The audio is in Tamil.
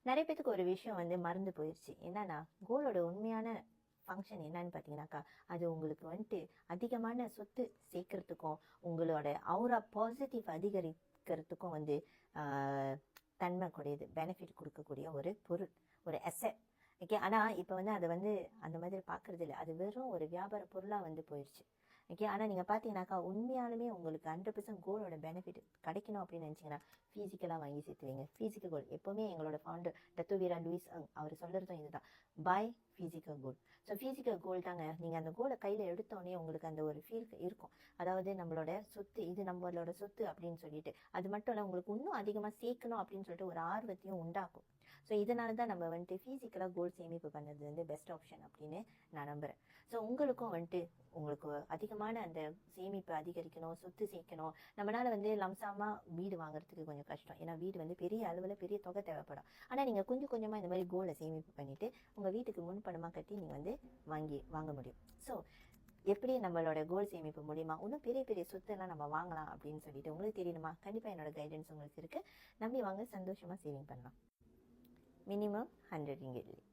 நிறைய பேத்துக்கு ஒரு விஷயம் வந்து மறந்து போயிடுச்சு. என்னன்னா, கோல்டோட உண்மையான ஃபங்க்ஷன் என்னன்னு பார்த்தீங்கன்னாக்கா, அது உங்களுக்கு வந்துட்டு அதிகமான சொத்து சேர்க்கறதுக்கும், உங்களோட அவுரா பாசிட்டிவ் அதிகரிக்கிறதுக்கும் வந்து தன்மை கூடியது, பெனிஃபிட் கொடுக்கக்கூடிய ஒரு பொருள், ஒரு அசெட். ஓகே. ஆனால் இப்போ வந்து அதை வந்து அந்த மாதிரி பார்க்கறது இல்லை. அது வெறும் ஒரு வியாபார பொருளாக வந்து போயிடுச்சு. ஓகே. ஆனால் நீங்கள் பார்த்தீங்கன்னாக்கா, உண்மையாலுமே உங்களுக்கு 100% கோல்டோட பெனிஃபிட் கிடைக்கணும் அப்படின்னு நினச்சிங்கன்னா, ஃபிசிக்கலாக வாங்கி சேர்த்துவீங்க. ஃபிசிக்கல் கோல்டு எப்போவுமே எங்களோட ஃபவுண்டர் டத்துவீரா லூயிஸ் அவர் சொல்கிறதும் இதுதான், buy physical gold. So physical gold தாங்க. நீங்கள் அந்த கோல்டை கையில் எடுத்தோடனே உங்களுக்கு அந்த ஒரு ஃபீல் இருக்கும். அதாவது நம்மளோட சொத்து, இது நம்மளோட சொத்து அப்படின்னு சொல்லிட்டு, அது மட்டும் இல்லை, உங்களுக்கு இன்னும் அதிகமாக சேர்க்கணும் அப்படின்னு சொல்லிட்டு ஒரு ஆர்வத்தையும் உண்டாக்கும். ஸோ இதனால தான் நம்ம வந்துட்டு ஃபிசிக்கலாக கோல்டு சேமிப்பு பண்ணது வந்து பெஸ்ட் ஆப்ஷன் அப்படின்னு நான் நம்புகிறேன். ஸோ உங்களுக்கும் வந்துட்டு உங்களுக்கு அதிகமான அந்த சேமிப்பு அதிகரிக்கணும், சொத்து சேர்க்கணும். நம்மளால வந்து லம்சாமா வீடு வாங்குறதுக்கு கொஞ்சம் கஷ்டம். ஏன்னா வீடு வந்து பெரிய அளவில் பெரிய தொகை தேவைப்படும். ஆனால் நீங்கள் கொஞ்சம் கொஞ்சமாக இந்த மாதிரி கோல்டை சேமிப்பு பண்ணிட்டு உங்கள் வீட்டுக்கு முன்பணமாக கட்டி நீங்கள் வந்து வாங்க முடியும். ஸோ எப்படி நம்மளோட கோல்டு சேமிப்பு மூலியமா இன்னும் பெரிய பெரிய சொத்தெல்லாம் நம்ம வாங்கலாம் அப்படின்னு சொல்லிட்டு உங்களுக்கு தெரியணுமா? கண்டிப்பாக என்னோட கைடன்ஸ் உங்களுக்கு இருக்கு. நம்பி வாங்க, சந்தோஷமா சேவிங் பண்ணலாம். Minimum 100 ringgit.